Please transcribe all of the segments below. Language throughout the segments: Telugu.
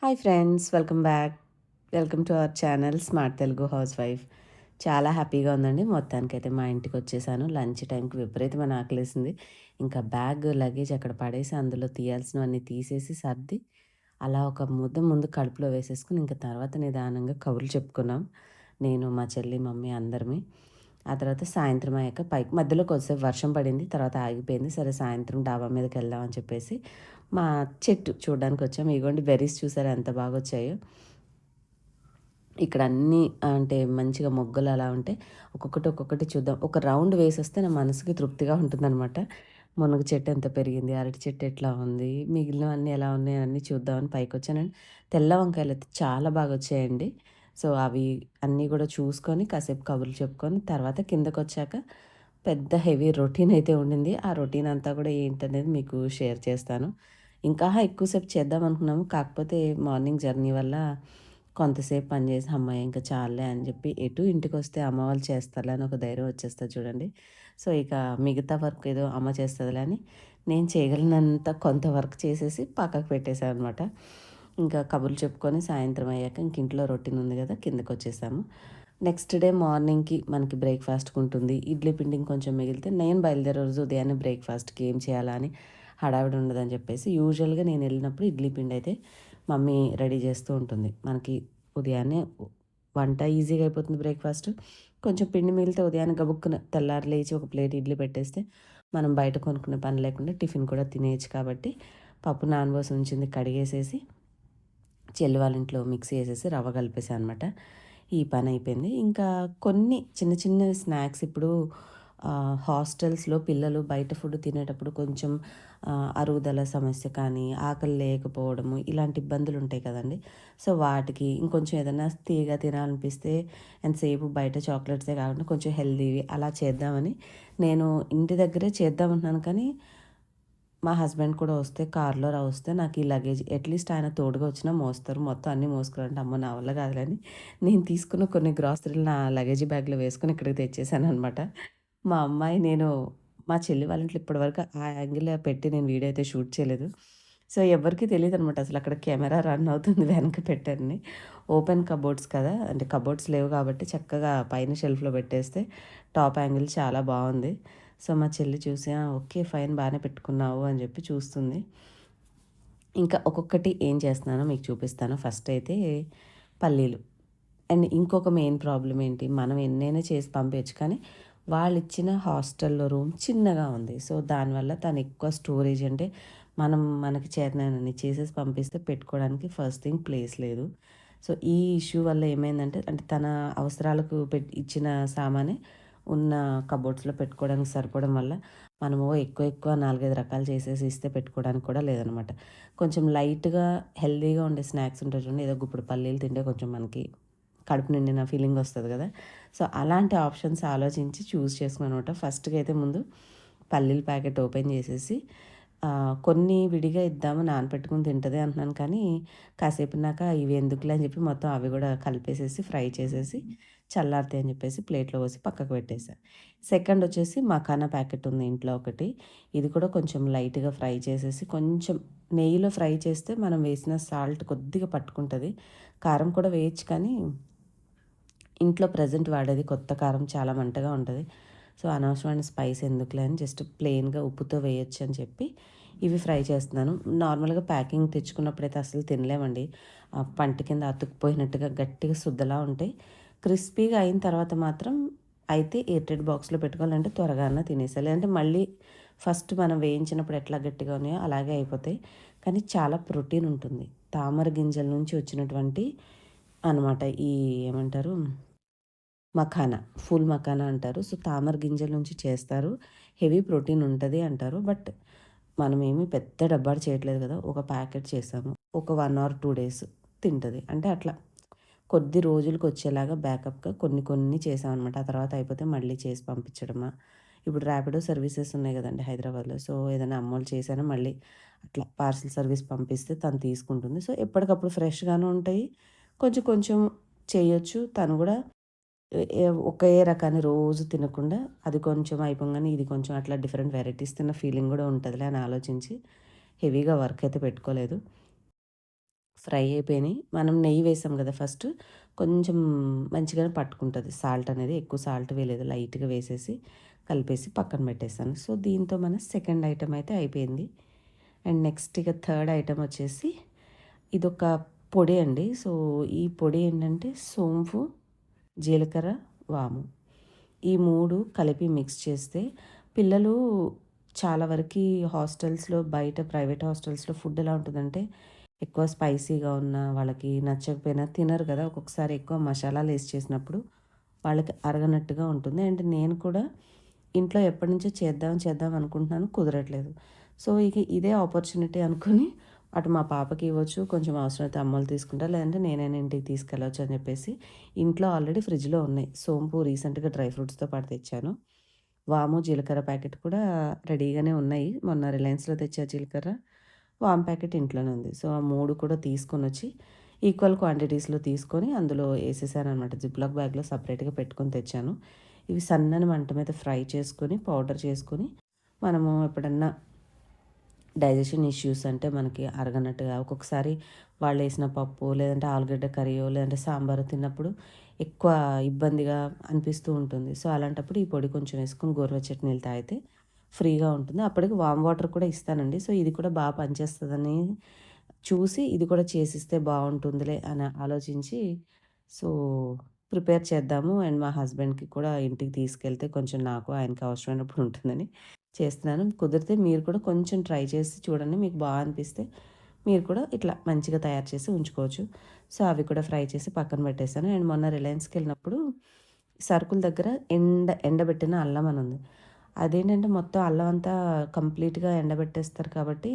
Hi friends, welcome back. Welcome to our channel smart Telugu house wife. చాలా హ్యాపీగా ఉందండి. మొత్తానికైతే మా ఇంటికి వచ్చేసాను. లంచ్ టైంకి విపరీతమైన ఆకలేసింది. ఇంకా బ్యాగ్, లగేజ్ అక్కడ పడేసి అందులో తీయాల్సినవన్నీ తీసేసి సర్ది అలా ఒక ముద్ద ముందు కడుపులో వేసేసుకొని ఇంకా తర్వాత నిదానంగా కబుర్లు చెప్పుకున్నాం. నేను, మా చెల్లి, మమ్మీ అందరమే. ఆ తర్వాత సాయంత్రం అయ్యాక పైకి మధ్యలో కొద్దిసేపు వర్షం పడింది. తర్వాత ఆగిపోయింది. సరే సాయంత్రం డాబా మీదకి వెళ్దాం అని చెప్పేసి మా చెట్టు చూడడానికి వచ్చాము. ఇగోండి బెర్రీస్ చూసారా ఎంత బాగా వచ్చాయో. ఇక్కడ అన్నీ అంటే మంచిగా మొగ్గలు అలా ఉంటే ఒక్కొక్కటి ఒక్కొక్కటి చూద్దాం. ఒక రౌండ్ వేసొస్తే నా మనసుకి తృప్తిగా ఉంటుందనమాట. మునగ చెట్టు ఎంత పెరిగింది, అరటి చెట్టు ఎట్లా ఉంది, మిగిలినవన్నీ ఎలా ఉన్నాయి అన్నీ చూద్దామని పైకొచ్చానండి. తెల్ల వంకాయలయితే చాలా బాగా వచ్చాయండి. సో, అవి అన్నీ గూడా చూసుకొని కాసేపు కబుర్లు చెప్పుకొని తర్వాత కిందకొచ్చాక పెద్ద హెవీ రొటీన్ అయితే ఉండింది. ఆ రొటీన్ అంతా కూడా ఏంటనేది మీకు షేర్ చేస్తాను. ఇంకా ఎక్కువ సేపు చేద్దాం అనుకున్నాము. కాకపోతే మార్నింగ్ జర్నీ వల్ల కొంతసేపు పని చేసి హమ్మయ్య! ఇంక చాలులే అని చెప్పి ఎటు ఇంటికొస్తే అమ్మ వాళ్ళు చేస్తారులే అని ఒక ధైర్యం వచ్చేస్తది చూడండి. సో, ఇక మిగతా వర్క్ ఏదో అమ్మ చేస్తదిలే అని నేను చేయగలనంత కొంత వర్క్ చేసేసి పక్కకు పెట్టేసాను అనమాట. ఇంకా కబుర్లు చెప్పుకొని సాయంత్రం అయ్యాక ఇంక ఇంట్లో రొటీన్ ఉంది కదా! కిందకొచ్చేసాము. నెక్స్ట్ డే మార్నింగ్‌కి మనకి బ్రేక్‌ఫాస్ట్‌కి ఉంటుంది. ఇడ్లీ పిండి ఇంకొంచెం మిగిలితే నేను బయలుదేరే రోజు ఉదయాన్నే బ్రేక్‌ఫాస్ట్‌కి ఏం చేయాలా అని హడావిడి ఉండదని చెప్పేసి యూజువల్‌గా నేనెళ్ళినప్పుడు ఇడ్లీ పిండయితే మమ్మీ రెడీ చేస్తూ ఉంటుంది. మనకి ఉదయాన్నే వంట ఈజీగా అయిపోతుంది బ్రేక్‌ఫాస్ట్. కొంచెం పిండి మిగిలితే ఉదయాన్నే గబుక్కున తెల్లారి లేచి ఒక ప్లేట్ ఇడ్లీ పెట్టేస్తే మనం బయట కొనుక్కునే పని లేకుండా టిఫిన్ కూడా తినేయొచ్చు కాబట్టి పప్పు నానబోసి ఉంచింది కడిగేసేసి చెల్లి వాళ్ళ ఇంట్లో మిక్సీ ఏసేసి రవ్వ కలిపేసా అనమాట. ఈ పనయిపోయింది. ఇంకా కొన్ని చిన్న చిన్నవి స్నాక్స్ ఇప్పుడు హాస్టల్స్‌లో పిల్లలు బయట ఫుడ్ తినేటప్పుడు కొంచెం అరుగుదల సమస్య కానీ, ఆకలి లేకపోవడము ఇలాంటి ఇబ్బందులుంటాయి కదండీ! సో, వాటికి ఇంకొంచెం ఏదన్నా తీయగా తినాలనిపిస్తే ఎంతసేపు బయట చాక్లెట్సే కాకుండా కొంచెం హెల్తీవి అలా చేద్దామని నేను ఇంటి దగ్గరే చేద్దామనుకున్నాను కానీ మా హస్బెండ్ కూడా వస్తే కార్‌లో వస్తే నాకు ఈ లగేజ్ అట్‌లీస్ట్ ఆయన తోడుగా వచ్చినా మోస్తారు. మొత్తం అన్నీ మోసుకురంటే అమ్మో! నా వల్ల కాదులే అని నేను తీసుకున్న కొన్ని గ్రాసరీలు నా లగేజీ బ్యాగ్‌లో వేసుకొని ఇక్కడికి తెచ్చేసాననమాట. మా అమ్మాయి నేను మా చెల్లి వాళ్ళ ఇంట్లో ఇప్పటివరకు ఆ యాంగిల్‌లో పెట్టి నేను వీడియో అయితే షూట్ చేయలేదు. సో, ఎవ్వరికీ తెలీదనమాట అసలు అక్కడ కెమెరా రన్ అవుతుంది వెనక పెట్టారని. ఓపెన్ కబోర్డ్స్ కదా! అంటే కబోర్డ్స్ లేవు కాబట్టి చక్కగా పైన షెల్ఫ్‌లో పెట్టేస్తే టాప్ యాంగిల్ చాలా బావుంది. సో, మా చెల్లి చూసి "ఆ! ఓకే. ఫైన్ బానే పెట్టుకున్నావు" అని చెప్పి చూస్తుంది. ఇంకా ఒక్కొక్కటి ఏం చేస్తున్నానో మీకు చూపిస్తాను. ఫస్ట్ అయితే పల్లీలు. అండ్ ఇంకొక మెయిన్ ప్రాబ్లమ్ ఏంటి, మనం ఎన్నైనా చేసి పంపేయొచ్చు. కానీ వాళ్ళిచ్చిన హాస్టల్‌లో రూమ్ చిన్నగా ఉంది. సో, దానివల్ల తను ఎక్కువ స్టోరేజ్ అంటే మనకి చేతనైనన్ని చేసేసి పంపిస్తే పెట్టుకోవడానికి ఫస్ట్ థింగ్ ప్లేస్ లేదు. సో, ఈ ఇష్యూ వల్ల ఏమైందంటే అంటే తన అవసరాలకు ఇచ్చిన సామానే ఉన్న కబోర్డ్స్‌లో పెట్టుకోవడానికి సరిపోవడం వల్ల మనము ఎక్కువ ఎక్కువ 4, 5 రకాలు చేసేసి ఇస్తే పెట్టుకోవడానికి కూడా లేదనమాట. కొంచెం లైట్‌గా హెల్తీగా ఉండే స్నాక్స్ ఉంటాయి చూడండి. ఏదో గుప్పుడు పల్లీలు తింటే కొంచెం మనకి కడుపు నిండిన ఫీలింగ్ వస్తది గదా! సో, అలాంటి ఆప్షన్స్ ఆలోచించి చూజ్ చేసుకున్నాననమాట. ఫస్ట్‌గా అయితే ముందు పల్లీల ప్యాకెట్ ఓపెన్ చేసేసి కొన్ని విడిగా ఇద్దాము నానపెట్టుకొని తింటది అంటున్నాను కానీ, కాసేపున్నాక ఇవి ఎందుకులే అని చెప్పి మొత్తం అవి గూడా కలిపేసేసి ఫ్రై చేసేసి చల్లారుతాయి అని చెప్పేసి ప్లేట్‌లో పోసి పక్కకు పెట్టేసా. సెకండ్ వచ్చేసి మఖానా ప్యాకెట్ ఉంది ఇంట్లో ఒకటి. ఇది కూడా కొంచెం లైట్‌గా ఫ్రై చేసేసి కొంచెం నెయ్యిలో ఫ్రై చేస్తే మనం వేసిన సాల్ట్ కొద్దిగా పట్టుకుంటది. కారం కూడా వేయొచ్చు కానీ ఇంట్లో ప్రెజెంట్ వాడేది కొత్త కారం చాలా మంటగా ఉంటది. సో, అనవసరమైన స్పైస్ ఎందుకులే అని జస్ట్ ప్లెయిన్‌గా ఉప్పుతో వేయొచ్చు అని చెప్పి ఇవి ఫ్రై చేస్తున్నాను. నార్మల్‌గా ప్యాకింగ్ తెచ్చుకున్నప్పుడైతే అసలు తినలేమండి. పంటి కింద అతుక్కుపోయినట్టుగా గట్టిగా సుద్దలా ఉంటాయి. క్రిస్పీగా అయిన తర్వాత మాత్రం అయితే ఎయిర్‌టైట్ బాక్స్‌లో పెట్టుకోవాలంటే త్వరగా అన్నా తినేసేయాలి. లేదంటే మళ్ళీ ఫస్ట్ మనం వేయించినప్పుడు ఎట్లా గట్టిగా ఉన్నాయో అలాగే అయిపోతాయి. కానీ చాలా ప్రోటీన్ ఉంటుంది. తామర గింజల నుంచి వచ్చినటువంటి అనమాట. ఈ ఏమంటారు మఖానా, ఫుల్ మఖానా అంటారు. సో, తామర గింజల నుంచి చేస్తారు. హెవీ ప్రోటీన్ ఉంటది అంటారు. బట్ మనమేమి పెద్ద డబ్బాడు చేయట్లేదు కదా! ఒక ప్యాకెట్ చేసాము. ఒక 1 ఆర్ 2 డేస్ తింటది. అంటే అట్లా కొద్ది రోజులకొచ్చేలాగా బ్యాకప్‌గా కొన్ని కొన్ని చేశామనమాట. ఆ తర్వాత అయిపోతే మళ్ళీ చేసి పంపించడమా. ఇప్పుడు ర్యాపిడో సర్వీసెస్ ఉన్నాయి గదండీ హైదరాబాద్‌లో. సో, ఏదైనా అమ్మోళ్ళు చేశానా మళ్ళీ అట్లా పార్సిల్ సర్వీస్ పంపిస్తే తను తీసుకుంటుంది. సో, ఎప్పటికప్పుడు ఫ్రెష్‌గాను ఉంటాయి. కొంచెం కొంచెం చేయొచ్చు. తను గూడా ఒకే రకాన్ని రోజు తినకుండా అది కొంచెం అయిపోంగానే ఇది కొంచెం అట్లా డిఫరెంట్ వెరైటీస్ తిన్న ఫీలింగ్ గూడా ఉంటదిలే అని ఆలోచించి హెవీగా వర్క్ అయితే పెట్టుకోలేదు. ఫ్రై అయిపోయినాయి. మనం నెయ్యి వేసాం కదా ఫస్ట్. కొంచెం మంచిగానే పట్టుకుంటది సాల్ట్ అనేది. ఎక్కువ సాల్ట్ వేయలేదు. లైట్‌గా వేసేసి, కలిపేసి పక్కన పెట్టేసాను. సో, దీంతో మన సెకండ్ ఐటెమ్ అయితే అయిపోయింది. అండ్ నెక్స్ట్ ఇక థర్డ్ ఐటెమ్ వచ్చేసి ఇదొక పొడి అండి. సో, ఈ పొడి ఏంటంటే సోంపు, జీలకర్ర, వాము. ఈ 3 కలిపి మిక్స్ చేస్తే పిల్లలు చాలా వరకి హాస్టల్స్‌లో బయట ప్రైవేట్ హాస్టల్స్‌లో ఫుడ్ ఎలా ఉంటుందంటే ఎక్కువ స్పైసీగా ఉన్న వాళ్ళకి నచ్చకపోయినా తినరు కదా! ఒక్కొక్కసారి ఎక్కువ మసాలాలేసి చేసినప్పుడు వాళ్ళకి అరగనట్టుగా ఉంటుంది. అండ్ నేను కూడా ఇంట్లో ఎప్పటినుంచో చేద్దాం చేద్దాం అనుకుంటున్నాను కుదరట్లేదు. సో, ఇక ఇదే ఆపర్చునిటీ అనుకుని అటు మా పాపకి ఇవ్వచ్చు, కొంచెం అవసరమైతే అమ్మోళ్ళు తీసుకుంటారు. లేదంటే నేనైనా ఇంటికి తీసుకెళ్ళొచ్చు అని చెప్పేసి ఇంట్లో ఆల్రెడీ ఫ్రిడ్జ్‌లో ఉన్నాయి. సోంపు రీసెంట్‌గా డ్రై ఫ్రూట్స్‌తో పాటు తెచ్చాను. వాము, జీలకర్ర ప్యాకెట్ కూడా రెడీగానే ఉన్నాయి. మొన్న రిలయన్స్‌లో తెచ్చా జీలకర్ర. వామ్ ప్యాకెట్ ఇంట్లోనే ఉంది. సో, ఆ 3 కూడా తీసుకొనొచ్చి ఈక్వల్ క్వాంటిటీస్‌లో తీసుకొని అందులో ఏసేసాననమాట. జిప్‌లాక్ బ్యాగ్‌లో సెపరేట్‌గా పెట్టుకొని తెచ్చాను. ఇవి సన్నని మంట మీద ఫ్రై చేసుకొని, పౌడర్ చేసుకొని, మనము ఎప్పుడన్నా డైజెషన్ ఇష్యూస్ అంటే మనకి అరగనట్టుగా ఒక్కొక్కసారి వాళ్ళేసిన పప్పు, లేదంటే ఆలుగడ్డ కర్రీయో, లేదంటే సాంబారో తిన్నప్పుడు ఎక్కువ ఇబ్బందిగా అనిపిస్తూ ఉంటుంది. సో, అలాంటప్పుడు ఈ పొడి కొంచెం వేసుకొని గోరువెచ్చటి నీళ్ళు తాగితే ఫ్రీగా ఉంటుంది. అప్పటికి వామ్ వాటర్ కూడా ఇస్తానండి. సో, ఇది కూడా పనిచేస్తదని చూసి ఇది కూడా చేసిస్తే బావుంటుందిలే అని ఆలోచించి సో, ప్రిపేర్ చేద్దాము. అండ్ మా హస్బెండ్‌కి కూడా ఇంటికి తీసుకెళ్తే కొంచెం నాకు, ఆయనకి అవసరమైనప్పుడు ఉంటుందని చేస్తున్నాను. కుదిరితే మీరు కూడా కొంచెం ట్రై చేసి చూడండి. మీకు అనిపిస్తే మీరు కూడా ఇట్లా మంచిగా తయారు చేసి ఉంచుకోవచ్చు. సో, అవి కూడా ఫ్రై చేసి పక్కన పెట్టేసాను. అండ్ మొన్న రిలయన్స్‌కెళ్ళినప్పుడు సరుకుల దగ్గర ఎండబెట్టిన అల్లం అని ఉంది. అదేంటంటే మొత్తం అల్లం అంతా కంప్లీట్‌గా ఎండబెట్టేస్తారు కాబట్టి,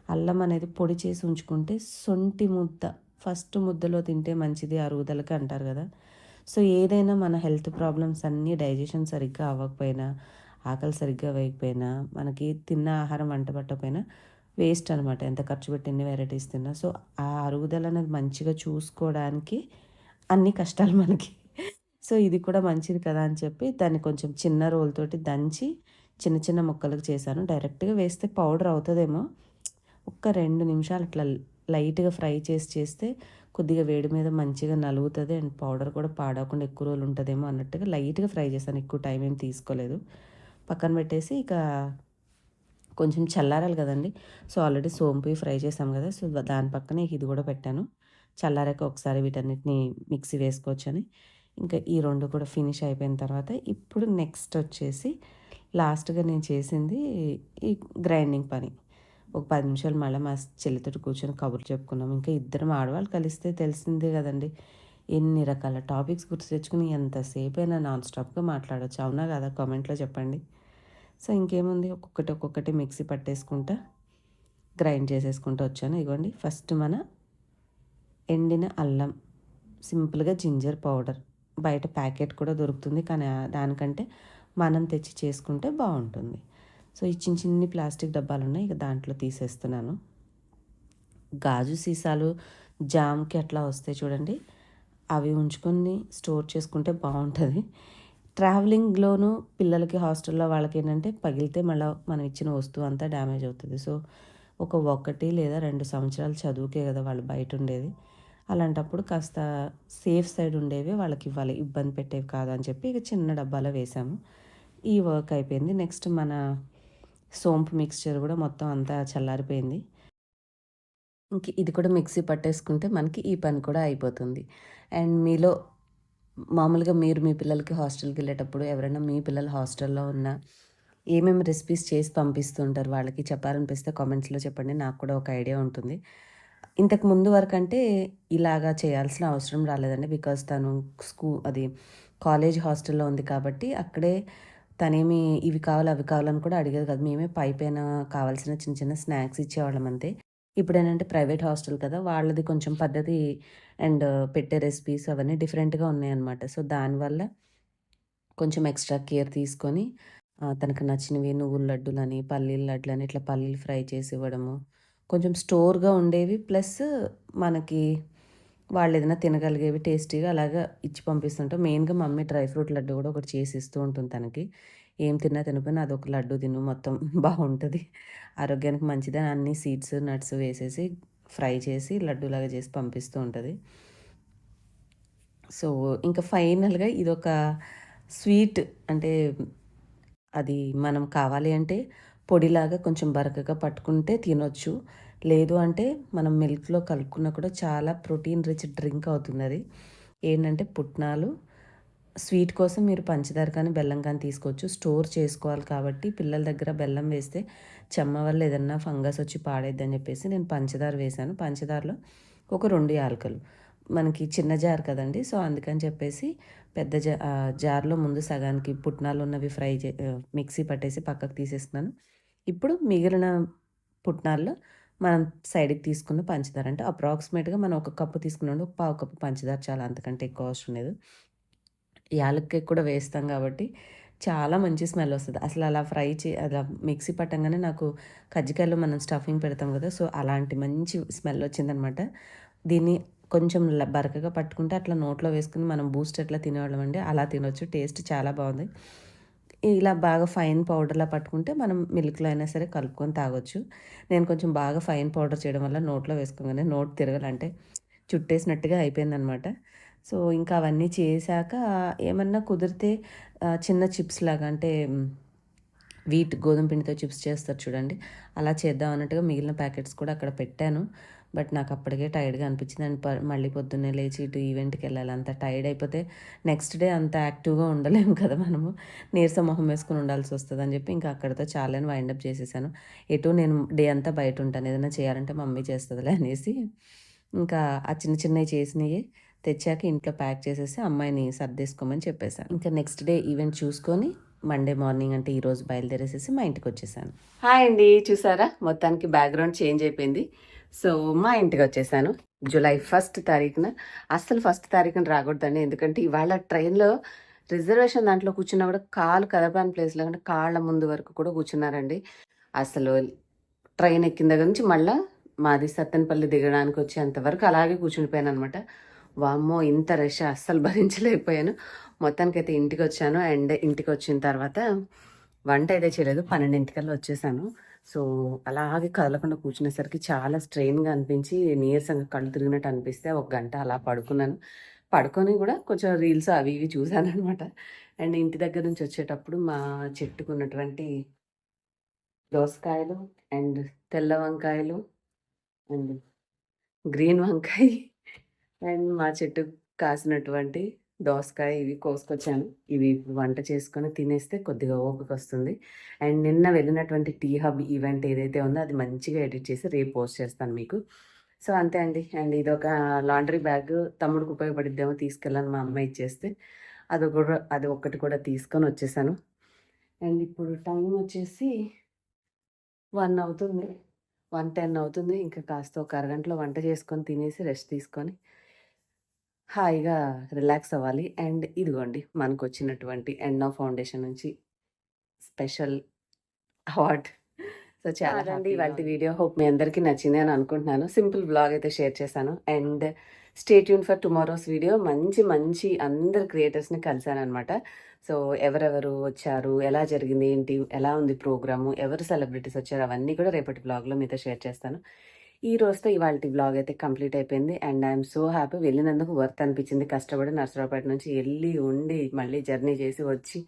అల్లం అనేది పొడి చేసి ఉంచుకుంటే సొంటి ముద్ద ఫస్ట్ ముద్దలో తింటే మంచిది అరుగుదలకి అంటారు గదా! సో, ఏదైనా మన హెల్త్ ప్రాబ్లమ్స్ అన్నీ డైజెషన్ సరిగ్గా అవ్వకపోయినా, ఆకలి సరిగ్గా వేయకపోయినా, మనకి తిన్న ఆహారం వంట పట్టకపోయినా వేస్ట్ అనమాట. ఎంత ఖర్చు పెట్టి ఎన్ని వెరైటీస్ తిన్నా. సో, ఆ అరుగుదల అనేది మంచిగా చూసుకోవడానికి అన్ని కష్టాలు మనకి. సో, ఇది కూడా మంచిది కదా అని చెప్పి దాన్ని కొంచెం చిన్న రోలుతోటి దంచి చిన్న చిన్న ముక్కలుగా చేశాను. డైరెక్ట్‌గా వేస్తే పౌడర్ అవుతదేమో. ఒక్క 2 నిమిషాలు ఇట్లా లైట్‌గా ఫ్రై చేస్తే కొద్దిగా వేడి మీద మంచిగా నలుగుతది. అండ్ పౌడర్ కూడా పాడవకుండా ఎక్కువ రోజులు ఉంటదేమో అన్నట్టుగా లైట్‌గా ఫ్రై చేశాను. ఎక్కువ టైం ఏం తీసుకోలేదు. పక్కన పెట్టేసి ఇక కొంచెం చల్లారాలి గదండీ! సో, ఆల్రెడీ సోంపుయి ఫ్రై చేశాం గదా! సో, దాని పక్కనే ఇది గూడా పెట్టాను. చల్లారాక ఒకసారి వీటన్నిటిని మిక్సీ వేసుకోవచ్చని. ఇంకా ఈ 2 కూడా ఫినిష్ అయిపోయిన తర్వాత ఇప్పుడు నెక్స్ట్ వచ్చేసి లాస్ట్‌గా నేను చేసింది ఈ గ్రైండింగ్ పని. ఒక 10 నిమిషాలు మళ్ళా మా చెల్లితోటి కూర్చొని కబుర్లు చెప్పుకున్నాం. ఇంకా ఇద్దరం ఆడవాళ్ళు కలిస్తే తెలిసిందే గదండీ! ఎన్ని రకాల టాపిక్స్ గుర్తు తెచ్చుకొని ఎంతసేపైనా నాన్ స్టాప్‌గా మాట్లాడొచ్చు. అవునా కాదా? కామెంట్‌లో చెప్పండి. సో, ఇంకేముంది ఒక్కొక్కటి మిక్సీ పట్టేసుకుంటా, గ్రైండ్ చేసేసుకుంటూ వచ్చాను. ఇగోండి ఫస్ట్ మన ఎండిన అల్లం, సింపుల్‌గా జింజర్ పౌడర్. బయట ప్యాకెట్ కూడా దొరుకుతుంది. కానీ దానికంటే మనం తెచ్చి చేసుకుంటే బావుంటుంది. సో, ఈ చిన్ని ప్లాస్టిక్ డబ్బాలున్నాయి. ఇక దాంట్లో తీసేస్తున్నాను. గాజు సీసాలు జామ్‌కి అట్లా వస్తాయి చూడండి. అవి ఉంచుకొని స్టోర్ చేసుకుంటే బావుంటది. ట్రావెలింగ్‌లోనూ పిల్లలకి హాస్టల్‌లో వాళ్ళకేంటంటే పగిలితే మళ్ళా మనం ఇచ్చిన వస్తువు అంతా డ్యామేజ్ అవుతది. సో, ఒక 1 లేదా 2 సంవత్సరాలు చదువుకే గదా! వాళ్ళు బయటుండేది. అలాంటప్పుడు కాస్త సేఫ్ సైడ్ ఉండేవి వాళ్ళకివ్వాలి. ఇబ్బంది పెట్టేవి కాదు అని చెప్పి ఇక చిన్న డబ్బాలో వేశాము. ఈ వర్క్ అయిపోయింది. నెక్స్ట్ మన సోంపు మిక్స్చర్ గూడా మొత్తం అంతా చల్లారిపోయింది. ఇంక ఇది కూడా మిక్సీ పట్టేసుకుంటే మనకి ఈ పని కూడా అయిపోతుంది. అండ్ మీలో మామూలుగా మీరు మీ పిల్లలకి హాస్టల్‌కెళ్ళేటప్పుడు ఎవరైనా మీ పిల్లలు హాస్టల్‌లో ఉన్నా ఏమేమి రెసిపీస్ చేసి పంపిస్తూ ఉంటారు? వాళ్ళకి చెప్పాలనిపిస్తే కామెంట్స్‌లో చెప్పండి. నాకు కూడా ఒక ఐడియా ఉంటుంది. ఇంతకు ముందు వరకంటే ఇలాగా చేయాల్సిన అవసరం రాలేదండి. బికాజ్ తను అది కాలేజ్ హాస్టల్‌లో ఉంది కాబట్టి అక్కడే తనేమి ఇవి కావాలి, అవి కావాలని కూడా అడిగేది కాదు. మేమే పైపైన కావాల్సిన చిన్న చిన్న స్నాక్స్ ఇచ్చేవాళ్ళం అంతే. ఇప్పుడేంటంటే ప్రైవేట్ హాస్టల్ కదా! వాళ్ళది కొంచెం పద్ధతి అండ్ పెట్టే రెసిపీస్ అవన్నీ డిఫరెంట్‌గా ఉన్నాయన్నమాట. సో, దానివల్ల కొంచెం ఎక్స్‌ట్రా కేర్ తీసుకొని తనకు నచ్చినవి నువ్వుల లడ్డూలని, పల్లీల లడ్డులని ఇట్లా పల్లీలు ఫ్రై చేసి ఇవ్వడము. కొంచెం స్టోర్‌గా ఉండేవి ప్లస్ మనకి వాళ్ళేదైనా తినగలిగేవి టేస్టీగా అలాగా ఇచ్చి పంపిస్తుంటాం. మెయిన్‌గా మమ్మీ డ్రై ఫ్రూట్ లడ్డు గూడా ఒకటి చేసి ఇస్తూ ఉంటుంది తనకి. ఏం తిన్నా తినకపోయినా అదొక లడ్డు తిను మొత్తం బావుంటది. ఆరోగ్యానికి మంచిదని అన్ని సీడ్స్, నట్స్ వేసేసి ఫ్రై చేసి లడ్డూలాగా చేసి పంపిస్తూ ఉంటుంది. సో ఇంకా ఫైనల్గా ఇదొక స్వీట్, అంటే అది మనం కావాలి అంటే పొడిలాగా కొంచెం బరకగా పట్టుకుంటే తినొచ్చు. లేదు అంటే మనం మిల్క్లో కలుపుకున్నా కూడా చాలా ప్రోటీన్ రిచ్ డ్రింక్ అవుతుంది అది. ఏంటంటే పుట్నాలు, స్వీట్ కోసం మీరు పంచదార కానీ బెల్లం కానీ తీసుకోవచ్చు. స్టోర్ చేసుకోవాలి కాబట్టి పిల్లల దగ్గర బెల్లం వేస్తే చెమ్మ వల్ల ఏదన్నా ఫంగస్ వచ్చి పాడైద్దని చెప్పేసి నేను పంచదార వేశాను. పంచదారలో ఒక 2 యాలకులు, మనకి చిన్న జార్ కదండి, సో అందుకని చెప్పేసి పెద్ద జార్లో ముందు సగానికి పుట్నాలు ఉన్నవి మిక్సీ పట్టేసి పక్కకు తీసేస్తున్నాను. ఇప్పుడు మిగిలిన పుట్నాల్లో మనం సైడ్కి తీసుకున్న పంచదార, అంటే అప్రాక్సిమేట్గా మనం ఒక కప్పు తీసుకున్నాడు, ఒక పావు కప్పు పంచదార చాలా, అంతకంటే ఎక్కువ అవసరం లేదు. యాలక్కాయ కూడా వేస్తాం కాబట్టి చాలా మంచి స్మెల్ వస్తుంది. అసలు అలా అలా మిక్సీ పట్టంగానే నాకు కజ్జికాయలో మనం స్టఫింగ్ పెడతాం కదా, సో అలాంటి మంచి స్మెల్ వచ్చిందనమాట. దీన్ని కొంచెం బరకగా పట్టుకుంటే అట్లా నోట్లో వేసుకుని మనం బూస్ట్ ఎట్లా తినేవాళ్ళం అండి, అలా తినొచ్చు. టేస్ట్ చాలా బాగుంది. ఇలా బాగా ఫైన్ పౌడర్లా పట్టుకుంటే మనం మిల్క్లో అయినా సరే కలుపుకొని తాగొచ్చు. నేను కొంచెం బాగా ఫైన్ పౌడర్ చేయడం వల్ల నోట్లో వేసుకోగానే నోట్ తిరగాలంటే చుట్టేసినట్టుగా అయిపోయిందనమాట. సో ఇంకా అవన్నీ చేశాక ఏమన్నా కుదిరితే చిన్న చిప్స్ లాగా, అంటే గోధుమ పిండితో చిప్స్ చేస్తారు చూడండి, అలా చేద్దాం అన్నట్టుగా మిగిలిన ప్యాకెట్స్ కూడా అక్కడ పెట్టాను. బట్ నాకు అప్పటికే టైర్డ్గా అనిపించింది. అండ్ మళ్ళీ పొద్దున్నే లేచి ఇటు ఈవెంట్కి వెళ్ళాలి, అంత టైర్డ్ అయిపోతే నెక్స్ట్ డే అంత యాక్టివ్గా ఉండలేము కదా మనము, నీరసం మొహం వేసుకుని ఉండాల్సి వస్తుంది అని చెప్పి ఇంకా అక్కడితో చాలని వైండప్ చేసేసాను. ఎటు నేను డే అంతా బయట ఉంటాను, ఏదైనా చేయాలంటే మమ్మీ చేస్తుందిలే అనేసి ఇంకా ఆ చిన్న చిన్నవి చేసినవి తెచ్చాక ఇంట్లో ప్యాక్ చేసేసి అమ్మాయిని సర్దేసుకోమని చెప్పేశాను. ఇంకా నెక్స్ట్ డే ఈవెంట్ చూసుకొని మండే మార్నింగ్, అంటే ఈరోజు బయలుదేరేసేసి మా ఇంటికి వచ్చేసాను. హాయ్ అండి, చూసారా మొత్తానికి బ్యాక్గ్రౌండ్ చేంజ్ అయిపోయింది. సో మా ఇంటికి వచ్చేసాను జూలై 1 తారీఖున. అస్సలు 1 తారీఖున రాకూడదండి, ఎందుకంటే ఇవాళ ట్రైన్లో రిజర్వేషన్ దాంట్లో కూర్చున్నా కూడా కాలు కదపని ప్లేస్లో అంటే కాళ్ళ ముందు వరకు కూడా కూర్చున్నారండి. అసలు ట్రైన్ ఎక్కిన దగ్గర నుంచి మళ్ళీ మాది సత్తెనపల్లి దిగడానికి వచ్చేంతవరకు అలాగే కూర్చునిపోయాను అనమాట. వామ్మో, ఇంత రష్ అస్సలు భరించలేకపోయాను. మొత్తానికైతే ఇంటికి వచ్చాను. అండ్ ఇంటికి వచ్చిన తర్వాత వంట అయితే చేయలేదు, 12 వచ్చేసాను. సో అలాగే కదలకుండా కూర్చునేసరికి చాలా స్ట్రెయిన్గా అనిపించి నీరసంగా కళ్ళు తిరిగినట్టు అనిపిస్తే 1 గంట అలా పడుకున్నాను. పడుకొని కూడా కొంచెం రీల్స్ అవి ఇవి చూశాను అనమాట. అండ్ ఇంటి దగ్గర నుంచి వచ్చేటప్పుడు మా చెట్టుకున్నటువంటి దోసకాయలు అండ్ తెల్ల వంకాయలు అండ్ గ్రీన్ వంకాయ అండ్ మా చెట్టు కాసినటువంటి దోసకాయ ఇవి కోసుకొచ్చాను. ఇవి వంట చేసుకొని తినేస్తే కొద్దిగా ఓపిక వస్తుంది. అండ్ నిన్న వెళ్ళినటువంటి టీ హబ్ ఈవెంట్ ఏదైతే ఉందో అది మంచిగా ఎడిట్ చేసి రేపు పోస్ట్ చేస్తాను మీకు. సో అంతే అండి. అండ్ ఇదొక లాండ్రీ బ్యాగ్ తమ్ముడికి ఉపయోగపడిద్దేమో తీసుకెళ్ళాను, మా అమ్మ ఇచ్చేస్తే అది ఒక్కటి కూడా తీసుకొని వచ్చేసాను. అండ్ ఇప్పుడు టైం వచ్చేసి 1 అవుతుంది, 1:10 అవుతుంది. ఇంకా కాస్త ఒక అరగంటలో వంట చేసుకొని తినేసి రెస్ట్ తీసుకొని హాయిగా రిలాక్స్ అవ్వాలి. అండ్ ఇదిగోండి మనకు వచ్చినటువంటి ఎన్నో ఫౌండేషన్ నుంచి స్పెషల్ అవార్డ్. సో చాలా అండి ఇవాళ వీడియో. హోప్ మీ అందరికీ నచ్చింది అని అనుకుంటున్నాను. సింపుల్ బ్లాగ్ అయితే షేర్ చేశాను. And stay tune for tomorrow's video. మంచి మంచి అందరు క్రియేటర్స్ని కలిశాను అనమాట. సో ఎవరెవరు వచ్చారు, ఎలా జరిగింది, ఏంటి, ఎలా ఉంది ప్రోగ్రాము, ఎవరు సెలబ్రిటీస్ వచ్చారు, అవన్నీ కూడా రేపటి బ్లాగ్లో మీతో షేర్ చేస్తాను. ఈ రోజుతో ఇవాళ బ్లాగ్ అయితే కంప్లీట్ అయిపోయింది. And I'm so happy. వెళ్ళినందుకు వర్త్ అనిపించింది. కష్టపడి నర్సరావుపేట నుంచి వెళ్ళి ఉండి మళ్ళీ జర్నీ చేసి వచ్చి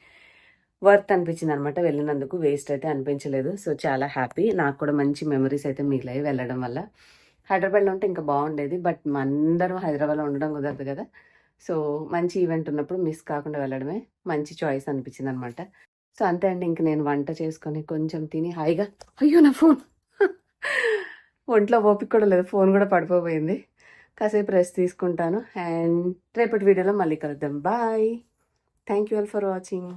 వర్త్ అనిపించింది అనమాట. వెళ్ళినందుకు వేస్ట్ అయితే అనిపించలేదు. సో చాలా హ్యాపీ. నాకు కూడా మంచి మెమరీస్ అయితే మిగిలాయి వెళ్ళడం వల్ల. హైదరాబాద్లో ఉంటే ఇంకా బాగుండేది, బట్ అందరం హైదరాబాద్లో ఉండడం కుదరదు కదా. సో మంచి ఈవెంట్ ఉన్నప్పుడు మిస్ కాకుండా వెళ్ళడమే మంచి చాయిస్ అనిపించింది అనమాట. సో అంతే అండి. ఇంక నేను వంట చేసుకొని కొంచెం తిని హాయిగా, అయ్యో నా ఫోన్ ఒంట్లో ఓపిక కూడా లేదు, ఫోన్ కూడా పడిపోయింది. కాసేపు రెస్ట్ తీసుకుంటాను. అండ్ రేపటి వీడియోలో మళ్ళీ కలుద్దాం. Bye. Thank you all for watching.